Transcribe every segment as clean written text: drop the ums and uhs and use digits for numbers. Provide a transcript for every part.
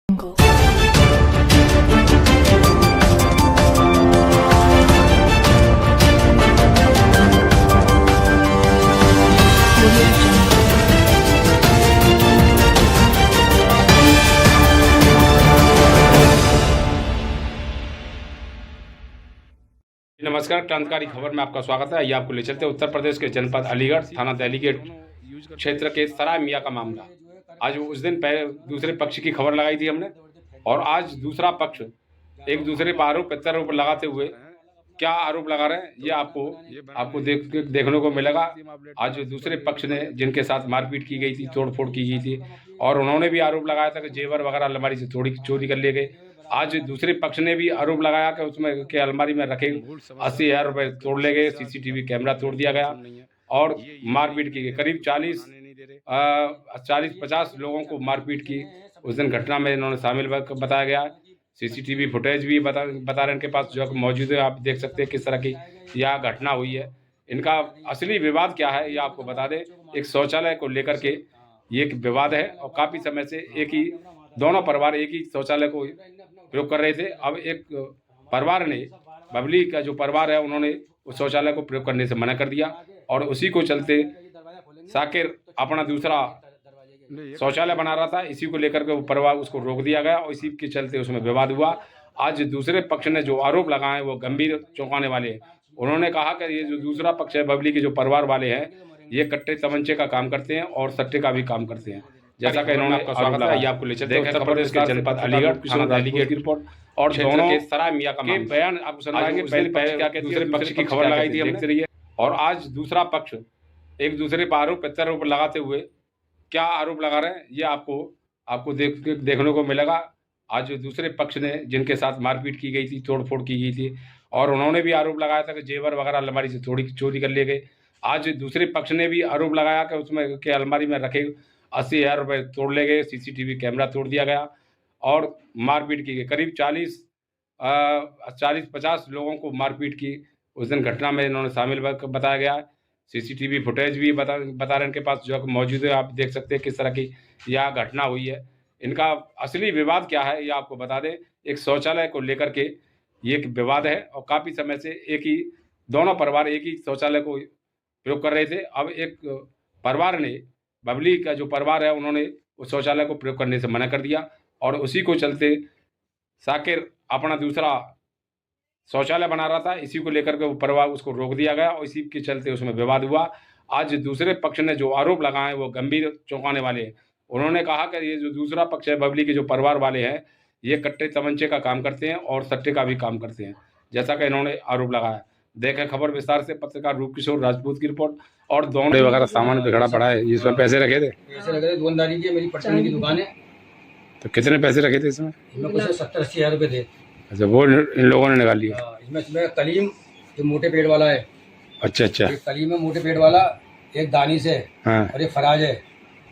नमस्कार, क्रांतिकारी खबर में आपका स्वागत है। ये आपको ले चलते हैं उत्तर प्रदेश के जनपद अलीगढ़ थाना दिल्ली गेट क्षेत्र के सराय मियाँ का मामला। आज उस दिन पहले दूसरे पक्ष की खबर लगाई थी हमने, और आज दूसरा पक्ष एक दूसरे पर आरोप प्रत्यारोप लगाते हुए क्या आरोप लगा रहे हैं ये आपको देखने को मिलेगा। आज दूसरे पक्ष ने जिनके साथ मारपीट की गई थी, तोड़फोड़ की गई थी, और उन्होंने भी आरोप लगाया था कि जेवर वगैरह अलमारी से थोड़ी चोरी कर लिए गए। आज दूसरे पक्ष ने भी आरोप लगाया कि उसमें के अलमारी में रखे 80,000 रुपये तोड़ ले गए, सीसीटीवी कैमरा तोड़ दिया गया और मारपीट की गई। करीब 40-50 लोगों को मारपीट की उस दिन घटना में इन्होंने शामिल बताया गया। सीसीटीवी फुटेज भी बता रहे हैं इनके पास, जो मौजूद है। आप देख सकते हैं किस तरह की यह घटना हुई है। इनका असली विवाद क्या है ये आपको बता दें। एक शौचालय को लेकर के ये एक विवाद है, और काफ़ी समय से दोनों परिवार एक ही शौचालय को प्रयोग कर रहे थे। अब एक परिवार ने, बबली का जो परिवार है, उन्होंने उस शौचालय को प्रयोग करने से मना कर दिया, और उसी को चलते साकिर अपना दूसरा शौचालय बना रहा था। इसी को लेकर के वो परिवार उसको रोक दिया गया, और इसी के चलते उसमें विवाद हुआ। आज दूसरे पक्ष ने जो आरोप लगाए वो गंभीर चौंकाने वाले हैं। उन्होंने कहा कि ये जो दूसरा पक्ष है, बबली के जो परिवार वाले हैं, ये कट्टे तमंचे का काम करते हैं और सट्टे का भी काम करते हैं। जैसा कि इन्होंने स्वागत है, ये आपको ले चलते हैं उत्तर प्रदेश के जनपद अलीगढ़ थाना दिल्ली गेट की रिपोर्ट और दोनों के सराय मियाँ का बयान आपको सुनाएंगे। पहले पक्ष क्या कहते हैं, दूसरे पक्ष की खबर लगाई थी हमने, और आज दूसरा पक्ष एक दूसरे पर आरोप प्रत्यारोप लगाते हुए क्या आरोप लगा रहे हैं ये आपको देखने को मिलेगा। आज दूसरे पक्ष ने जिनके साथ मारपीट की गई थी, तोड़फोड़ की गई थी, और उन्होंने भी आरोप लगाया था कि जेवर वगैरह अलमारी से थोड़ी चोरी कर लिए गए। आज दूसरे पक्ष ने भी आरोप लगाया कि उसमें के अलमारी में रखे 80,000 रुपये तोड़ ले गए, सीसीटीवी कैमरा तोड़ दिया गया और मारपीट की गई। करीब 40-50 लोगों को मारपीट की उस दिन घटना में इन्होंने शामिल बताया गया। सीसीटीवी फुटेज भी बता रहे हैं इनके पास, जो मौजूद है। आप देख सकते हैं किस तरह की यह घटना हुई है। इनका असली विवाद क्या है ये आपको बता दें। एक शौचालय को लेकर के ये एक विवाद है, और काफ़ी समय से दोनों परिवार एक ही शौचालय को प्रयोग कर रहे थे। अब एक परिवार ने, बबली का जो परिवार है, उन्होंने उस शौचालय को प्रयोग करने से मना कर दिया, और उसी को चलते साकिर अपना दूसरा शौचालय बना रहा था। इसी को लेकर के वो परिवार उसको रोक दिया गया, और इसी के चलते उसमें विवाद हुआ। आज दूसरे पक्ष ने जो आरोप लगाए वो गंभीर चौंकाने वाले हैं। उन्होंने कहा कि ये जो दूसरा पक्ष है, बबली के जो परिवार वाले हैं, ये कट्टे तमंचे का काम करते हैं और सट्टे का भी काम करते हैं, जैसा कि इन्होंने आरोप लगाया। देखें खबर विस्तार से, पत्रकार रूपकिशोर राजपूत की रिपोर्ट। और दोनों वगैरह सामान बिगड़ा पड़ा है, इसमें पैसे रखे थे? पैसे रखे थे, दुकानदारी की, मेरी परचून की दुकान है। तो कितने पैसे रखे थे इसमें? कुछ 70-80 हज़ार रुपये थे। अच्छा, वो इन लोगों ने निकाल लिया। इसमें कलीम जो मोटे पेट वाला है। अच्छा। एक कलीम है मोटे पेट वाला, एक दानिश है, हाँ। और एक फराज है।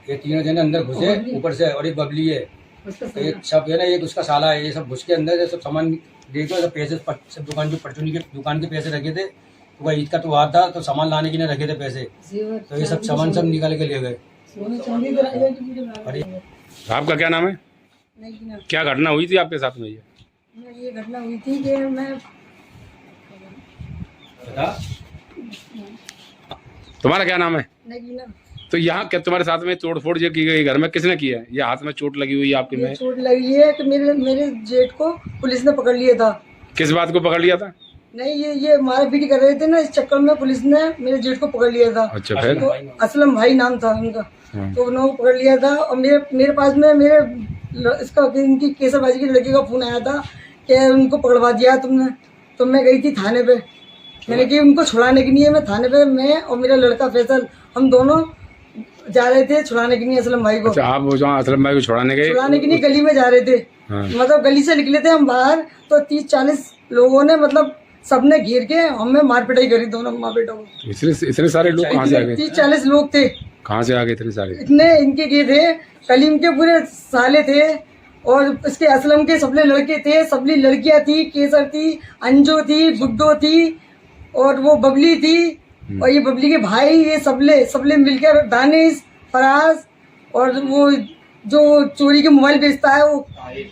ये तीनों जने अंदर घुसे ऊपर से, और एक बबली है, एक सब है ना, एक उसका साला है। ये सब घुस के अंदर सब सामान देखो, सब पैसे सब दुकान जो परचून के दुकान के पैसे रखे थे। तो ईद का त्योहार था, तो सामान लाने के लिए रखे थे पैसे, तो ये सब सामान सब निकाल के ले गए। आपका क्या नाम है? क्या घटना हुई थी आपके साथ में? ये घटना हुई थी कि मैं तुम्हारा क्या नाम है? नगीना। तो यहाँ क्या तुम्हारे साथ में तोड़फोड़ जो की गई घर में, किसने किया है? ये हाथ में चोट लगी हुई है आपके में? चोट लगी है कि मेरे जेठ को पुलिस ने पकड़ लिया था। किस बात को पकड़ लिया था? नहीं, ये मारपीट कर रहे थे ना, इस चक्कर में पुलिस ने मेरे जेठ को पकड़ लिया था। अच्छा, फिर? तो असलम भाई नाम था उनका। हाँ। तो उन्होंने पकड़ लिया था, और मेरे पास में इनकी केसरबाजी की लड़की का फोन आया था कि उनको पकड़वा दिया तुमने। तो मैं गई थी थाने पे, मैंने कि उनको छुड़ाने के लिए मैं थाने पे, मैं और मेरा लड़का फैसल, हम दोनों जा रहे थे छुड़ाने के लिए असलम भाई को। अच्छा, आप वो जहाँ असलम भाई को छुड़ाने के लिए गली में जा रहे थे। हाँ। मतलब गली से निकले थे हम बाहर, तो 30-40 लोगों ने, मतलब सबने घेर के हमें मार पिटाई करी, दोनों माँ बेटों को। इतने सारे लोग कहाँ से आ गए? 30-40 लोग थे। कहाँ से आ गए इतने सारे? इतने इनके ये थे, कलीम के पूरे साले थे, और इसके असलम के सबले लड़के थे, सबली लड़कियां थी, केसर थी, अंजू थी, गुड्डो थी, और वो बबली थी, और ये बबली के भाई, ये सबले मिलकर दानिश, फराज, और वो जो चोरी के मोबाइल बेचता है वो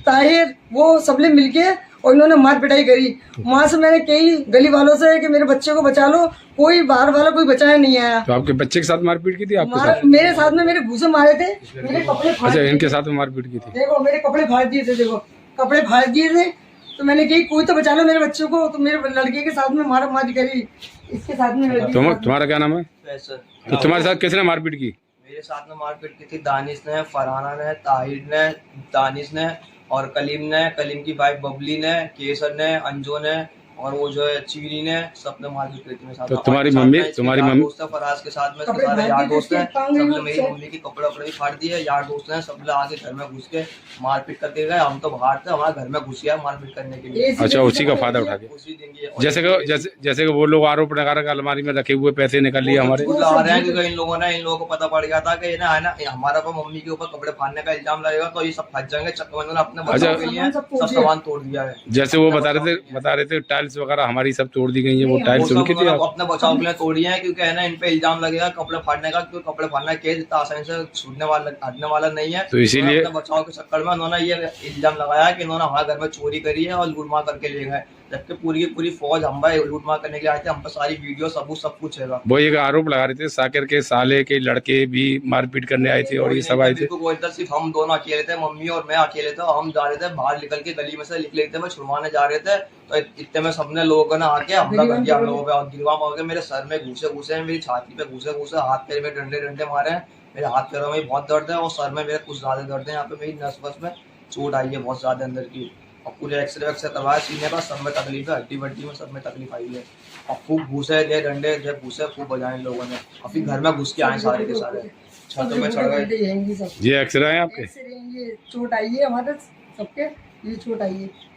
ताहिर, वो सबने मिलके और इन्होंने मार पिटाई करी। वहां से मैंने कई गली वालों से कि मेरे बच्चे को बचा लो, कोई बाहर वाला कोई बचाने नहीं आया। तो आपके बच्चे के साथ मारपीट की थी आपके साथ? मेरे साथ में मेरे घूसे मारे थे, मेरे कपड़े फाड़ अच्छा, दिए इनके थे। साथ में मारपीट की थी। देखो मेरे कपड़े फाड़ दिए थे, देखो कपड़े फाड़ दिए थे। तो मैंने कही कोई तो बचा लो मेरे बच्चों को, तो मेरे लड़के के साथ में मारा मारी करी, इसके साथ में लड़की के साथ में। तुम्हारा क्या नाम है? फैसल। तो तुम्हारे साथ किसने मारपीट की? मेरे साथ में मारपीट की थी दानिश ने, फरहाना ने, ताहिर ने, दानिश ने और कलीम ने, कलीम की वाइफ बबली ने, केसर ने, अंजो ने और वो जो है चीरी ने, सबने मारपीट करी थी मेरे साथ। तो तुम्हारी मम्मी दोस्त है फराज के साथ में, कपड़े सारे फाड़ यार दिए थे दोस्त हैं, इसके, टांग सबने में मेरी से। मम्मी के कपड़े वपड़े भी फाड़ दिए। यार दोस्त हैं, सब लोग आके घर में घुस के मारपीट करके गए। हम तो बाहर थे, हमारे घर में घुस गया मारपीट करने के लिए। अच्छा, उसी का फायदा उठा दिया। उसी दिन की जैसे कि वो लोग आरोप लगा रहे अलमारी में रखे हुए पैसे निकाल लिए हमारे। ला रहे हैं क्योंकि इन लोगों को पता पड़ गया था कि ना है ना हमारा पर मम्मी के ऊपर कपड़े फाड़ने का इल्जाम लगेगा तो ये सब फंस जाएंगे। चक्कर ने अपने बचाव के लिए सब सामान तोड़ दिया है। जैसे वो बता रहे थे टाइल्स वगैरह हमारी सब तोड़ दी गई है, वो टाइल्स उनकी थी। अपने बचाव के लिए तोड़ी है क्योंकि है ना इन पे इल्जाम लगेगा कपड़े फाड़ने का, क्योंकि कपड़े फाड़ना केस इतना आसानी से छूटने वाला हटने वाला नहीं है। तो इसीलिए अपने बचाव के चक्कर में उन्होंने ये इल्जाम लगाया कि इन्होंने हमारे घर में चोरी करी है और लूटमार करके ले गए, जबकि पूरी की पूरी फौज हम पे लूटमार करने के लिए आए थे। हम पे सारी वीडियो सबूत सब कुछ है। वो एक आरोप लगा रहे थे साकिर के साले के लड़के भी मारपीट करने आए थे और ये सब आए थे। वो इधर सिर्फ हम दोनों अकेले थे, मम्मी और मैं अकेले थे। हम जा रहे थे बाहर निकल के गली में से निकले थे, मैं छुड़वाने जा रहे थे तो इतने में सबने लोगों ने आके हमला कर दिया हम लोगों पे और गिरवा मार के मेरे सर में घुसे हैं, मेरी छाती पे घुसे हाथ पैर में डंडे मारे हैं। मेरे हाथ पैरों में बहुत दर्द है और सर में मेरे कुछ ज्यादा दर्द है। यहाँ पे मेरी नस बस में चोट आई है बहुत ज्यादा अंदर की और पूरे एक्सरे करवाया सीने का, सब में तकलीफ है, हड्डी वड्डी में सब में तकलीफ आई है और खूब घुसे दे डंडे जब घुसे खूब बजाए लोगों ने और फिर घर में घुस के आए सारे के सारे छतों में चढ़ गए। ये एक्सरे है आपके? ये चोट आई है हमारे सबके, ये चोट आई है।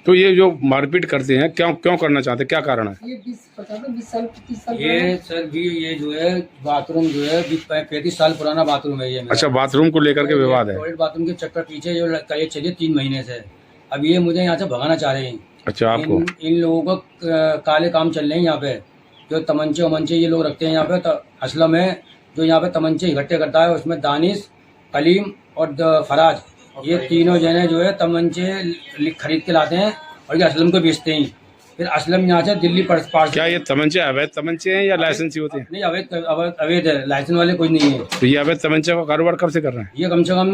तो ये जो मारपीट करते हैं क्यों करना चाहते हैं, क्या कारण है? ये 20 साल 30 साल ये सर भी ये जो है बाथरूम जो है 35 साल पुराना बाथरूम है ये मेरा। अच्छा, बाथरूम को लेकर के विवाद है? टॉयलेट बाथरूम के चक्कर पीछे जो ये चलिए 3 महीने से। अब ये मुझे यहाँ से भगाना चाह रहे हैं। अच्छा, आपको? इन लोगों को काले काम चल रहे हैं यहाँ पे, जो तमंचे वमंचे ये लोग रखते हैं यहाँ पे। तो असलम है जो यहाँ पे तमंचे इकट्ठे करता है, उसमें दानिश, कलीम और फराज, ये तीनों जने जो है तमंचे खरीद के लाते हैं और ये असलम को बेचते हैं। फिर असलम यहाँ से दिल्ली पार्सल। क्या ये तमंचे अवैध तमंचे हैं या लाइसेंसी होते हैं? नहीं, अवैध है, लाइसेंस वाले कोई नहीं है। तो ये अवैध तमंचे का कारोबार कब से कर रहे हैं? ये कम से कम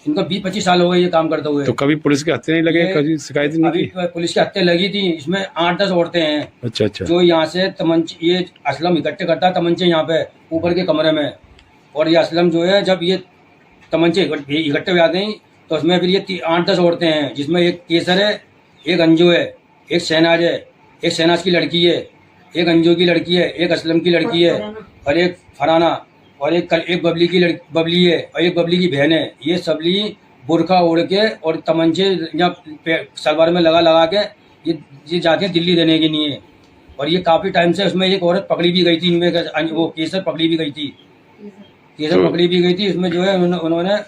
इनको 20-25 साल हो गए ये काम करते हुए। तो कभी पुलिस के हत्थे नहीं लगे, कभी शिकायत नहीं की? पुलिस की हत्या लगी थी, इसमें 8-10 औरतें हैं। अच्छा अच्छा। जो यहाँ से तमंचे ये असलम इकट्ठे करता है तमंचे यहाँ पे ऊपर के कमरे में, और ये असलम जो है जब ये तमंचे इकट्ठे हो जाते हैं तो उसमें फिर ये 8-10 औरतें हैं, जिसमें एक केसर है, एक अंजू है, एक शहनाज है, एक शहनाज की लड़की है, एक अंजू की लड़की है, एक असलम की लड़की है और एक फराना और एक बबली की बबली है और एक बबली की बहन है। ये सबली बुरखा ओढ़ के और तमंचे यहाँ सलवार में लगा के ये जाते हैं दिल्ली देने के लिए। और ये काफ़ी टाइम से उसमें एक औरत पकड़ी भी गई थी, इनमें वो केसर पकड़ी भी गई थी, इसमें जो है उन्होंने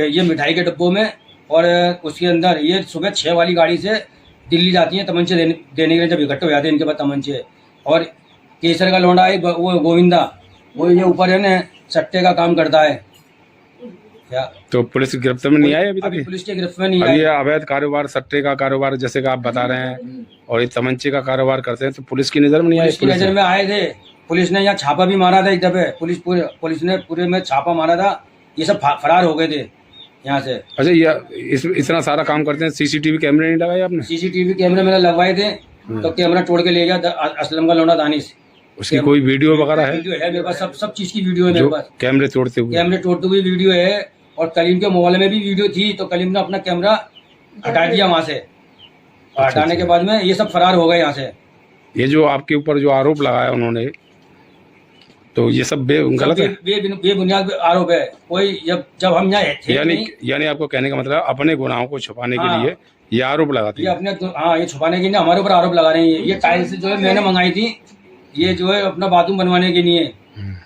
ये मिठाई के डिब्बों में और उसके अंदर ये सुबह 6 वाली गाड़ी से दिल्ली जाती हैं तमंचे देने के लिए, जब इकट्ठे हो जाते हैं इनके पास तमंचे। और केसर का लौंडा है वो गोविंदा, वो ये ऊपर है ना सट्टे का काम करता है। क्या तो पुलिस की गिरफ्त में नहीं आए अभी तक? पुलिस की गिरफ्त में नहीं आए। ये अवैध कारोबार, सट्टे का कारोबार जैसे कि आप बता रहे हैं और ये तमंचे का कारोबार करते हैं, तो पुलिस की नजर में नहीं आए? पुलिस की नजर में आए थे, पुलिस ने यहाँ छापा भी मारा था एक दफे, पुलिस ने पूरे में छापा मारा था, ये सब फरार हो गए थे यहाँ से। अच्छा, ये इतना सारा काम करते हैं, सीसीटीवी कैमरे नहीं लगाए आपने? सीसीटीवी कैमरे मैंने लगवाए थे तो कैमरा तोड़ के ले गया असलम का लौंडा दानिश। उसकी कोई वीडियो वगैरह है? वीडियो है मेरे पास, सब चीज की वीडियो है मेरे पास। कैमरे तोड़ते हुए वीडियो है और कलीम के मोबाइल में भी वीडियो थी, तो कलीम ने अपना कैमरा हटा दिया वहां से। हटाने के बाद में ये सब फरार हो गए यहाँ से। ये जो आपके ऊपर जो आरोप लगाया उन्होंने, तो ये सब गलत है, बेबुनियाद आरोप है। कोई जब हम यहाँ थे, यानी आपको कहने का मतलब अपने गुनाहों को छुपाने के लिए ये आरोप लगाते हैं? ये छुपाने के लिए हमारे ऊपर आरोप लगा रहे हैं। ये टाइल्स जो है मैंने मंगाई थी, ये जो है अपना बाथरूम बनवाने के लिए।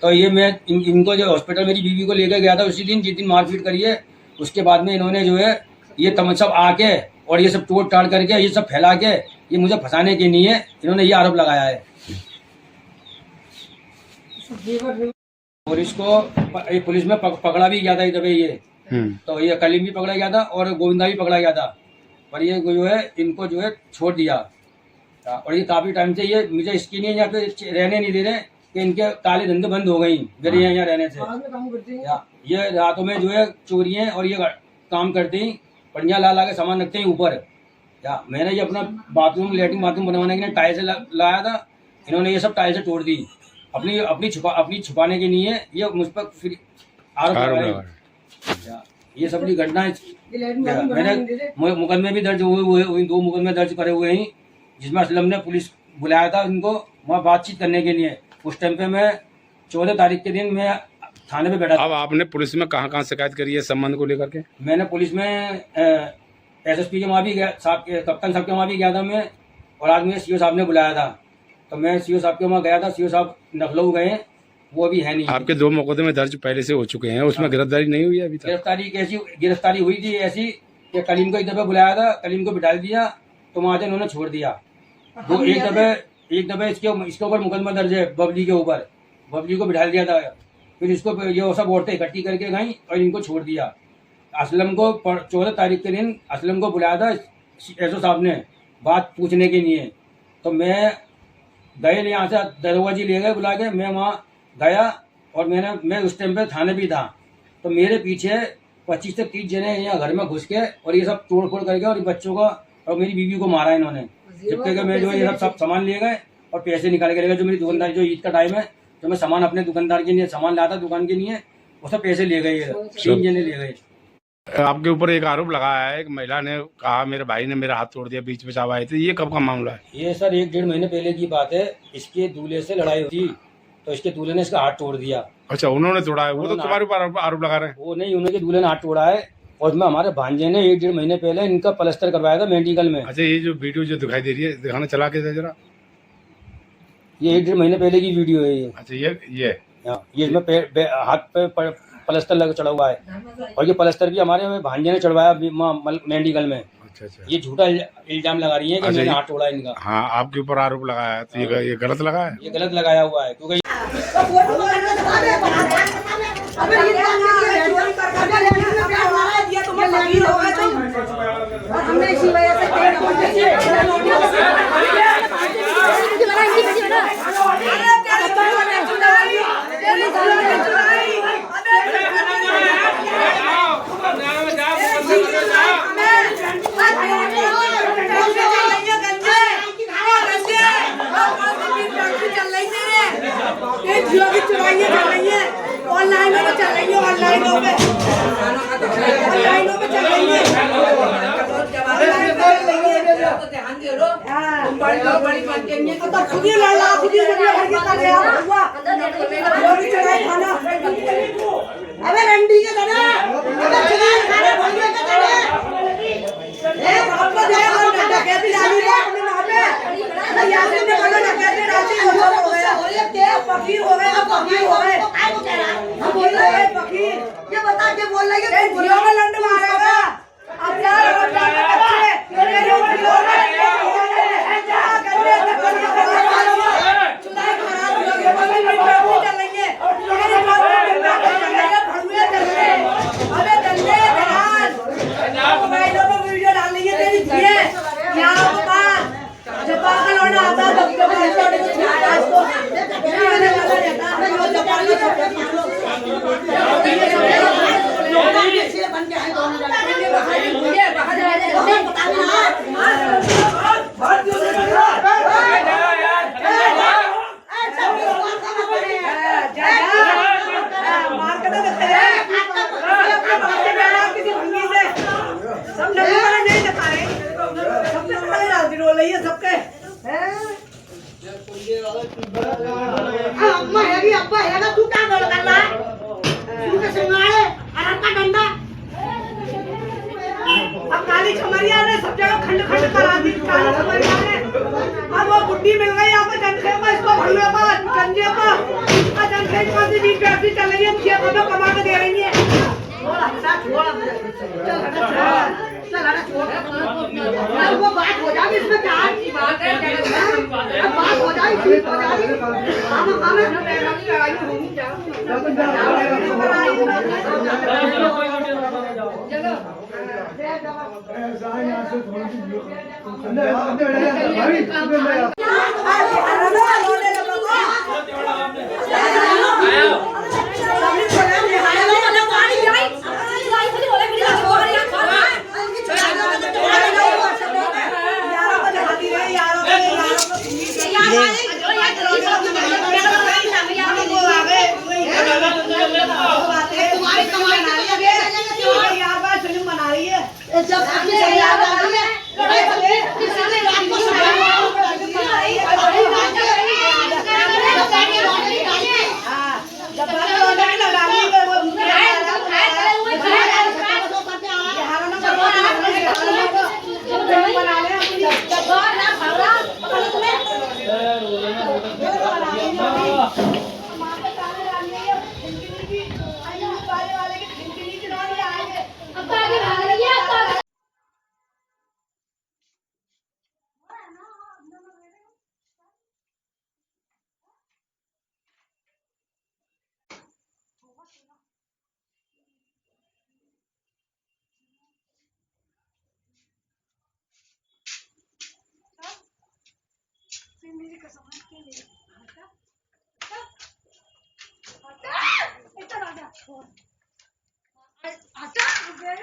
तो ये मैं इनको जो हॉस्पिटल मेरी बीवी को लेकर गया था उसी दिन जिस दिन मारपीट करी है, उसके बाद में इन्होंने जो है ये सब आके और ये सब तोड़ टाड़ करके ये सब फैला के ये मुझे फंसाने के लिए इन्होंने ये आरोप लगाया है। और इसको पुलिस में पकड़ा भी गया था इधर ये। तो ये कलीम भी पकड़ा गया था और गोविंदा भी पकड़ा गया था, पर ये जो है इनको जो है छोड़ दिया। और ये काफी टाइम से ये मुझे इसकी नहीं यहाँ पे रहने नहीं दे रहे कि इनके काले धंधे बंद हो गई गरीब यहाँ रहने से। ये रातों में जो है चोरियां और ये काम करते ही पंजा ला के सामान रखते हैं ऊपर। या मैंने ये अपना लेटरिन बाथरूम बनवाने के लिए टाइल्स लाया था, इन्होंने ये सब टाइल्स तोड़ दी अपनी छुपाने के लिए। ये मुझ पर फिर आरोप ये सब घटना मैंने मुकदमे भी दर्ज हुए 2 मुकदमे दर्ज करे हुए हैं, जिसमें असलम ने पुलिस बुलाया था इनको वहाँ बातचीत करने के लिए। उस टाइम पे मैं 14 तारीख के दिन मैं थाने पे बैठा था। अब आपने पुलिस में कहाँ शिकायत करी है संबंध को लेकर के? मैंने पुलिस में SSP के वहाँ भी गया, कप्तान साहब के वहाँ भी गया था मैं, और आज मुझे CO साहब ने बुलाया था तो मैं CO साहब के वहाँ गया था। CO साहब लखनऊ गए, वो अभी है नहीं। आपके 2 मुकदमे दर्ज पहले से हो चुके हैं, उसमें गिरफ्तारी नहीं हुई अभी तक? गिरफ्तारी हुई थी ऐसी कि कलीम को एक दफे बुलाया था, कलीम को बिठा दिया तो वहाँ से इन्होंने छोड़ दिया। एक दफे इसके ऊपर मुकदमा दर्ज है बबली के ऊपर, बबली को बिठा दिया था। फिर इसको ये सब औरतें इकट्ठी करके गई और इनको छोड़ दिया। असलम को 14 तारीख के दिन असलम को बुलाया था SO साहब ने बात पूछने के लिए, तो मैं गए यहाँ से दरवाजे ले गए बुला के, मैं वहाँ गया और मैं उस टाइम पे थाने भी था। तो मेरे पीछे 25 से 30 जने यहाँ घर में घुस के और ये सब तोड़ फोड़ करके और बच्चों को और मेरी बीवी को मारा इन्होंने। जबकि मैं जो ये सब सामान ले गए और पैसे निकाल के ले गए। जो मेरी दुकानदारी, जो ईद का टाइम है, जो मैं सामान अपने दुकानदार के लिए सामान लाता दुकान के लिए, वो सब पैसे ले गए, 3 जने ले गए। आपके ऊपर एक आरोप लगाया है, एक महिला ने कहा मेरे भाई ने मेरा हाथ तोड़ दिया, बीच में चाव आए थे, ये कब का मामला है? ये सर 1-1.5 महीने पहले की बात है। इसके दूल्हे से लड़ाई हुई तो इसके दूल्हे ने इसका हाथ तोड़ दिया। अच्छा, उन्होंने तोड़ा है? वो तो तुम्हारे ऊपर आरोप लगा रहे हैं। वो नहीं, उन्होंने दूल्हे ने हाथ तोड़ा है। और मैं हमारे भांजे ने 1-1.5 महीने पहले इनका प्लास्टर करवाया था मेडिकल में। अच्छा, ये जो वीडियो जो दिखाई दे रही है, दिखाना चला के जरा। ये 1-1.5 महीने पहले की वीडियो है ये। अच्छा, ये इसमें हाथ पे प्लास्टर लगा चढ़ा हुआ है और ये प्लास्टर भी हमारे भांजे ने चढ़वाया मेडिकल में। अच्छा। ये झूठा इल्जाम लगा रही है कि मैंने हाथ तोड़ा इनका। हाँ, आपके ऊपर आरोप लगाया है तो ये गलत लगा है? ये गलत लगाया हुआ है क्योंकि हमने इसी वजह ऑनलाइनों पे चल रही है, ऑनलाइनों पे चल रही है। बड़ी बन के तो खुद ही लड़ा, खुद ही घर के कर रहे हुआ खाना। अबे रंडी के दादा, अबे चुनाव खाने भूलने के दादा ए आपको दे और डकैती डाली है अपने वहां पे। यासिन ने बोला डकैती डाली हो गया, के फकीर हो गए, अब फकीर हो गए। हम बोल रहे हैं फकीर, ये बता के बोल रहे हैं कि जियो में लंड मारेगा। अब यार और बच्चे मेरे ऊपर लोग चुनाव खराब हो गया, बड़ी चल रही है। मेरे भड़ुए चल रहे हैं। अबे दंगे दलाल मोबाइलों में वीडियो डाल रही है तेरी जिए क्या होगा? जब पागल होना आता है तो अब्बा है ना, तू क्या कर रहा है? तू के सिंगाड़े अरब का डंडा। अब काली छमरिया ने सब जगह खंड खंड करा दी। काली छमरिया ने अब वो बुड्ढी मिल गई यहाँ पे जनखे को, इसको भड़ुए को, गंजे को। जनखे को भी पैसे चल रही है, 6 रुपये कमा के दे रही है। वो बात हो जाएगी, इसमें क्या बात है? बात हो जाएगी।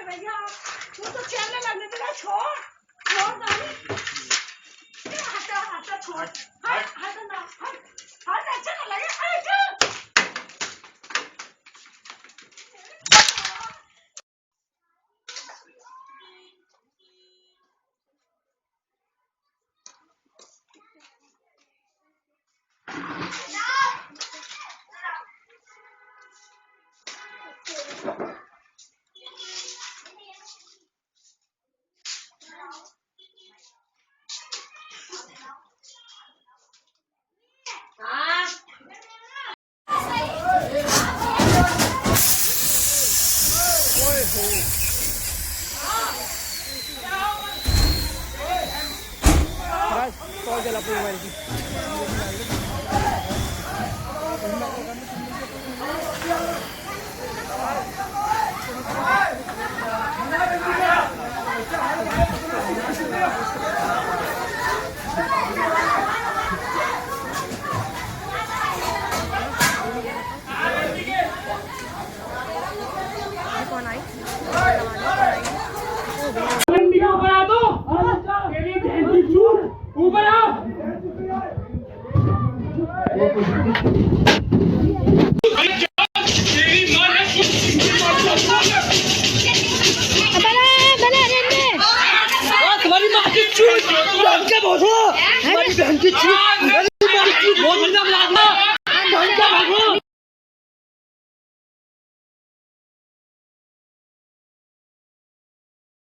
भैया तू तो चलने लगने तेरा छोड़ छोड़ हटा हटा छोड़ हट हट ना हट हट अच्छा ना लगे हट तुम्हारी माँ की चूत, क्या बोलो? हमारी बहन की चूत।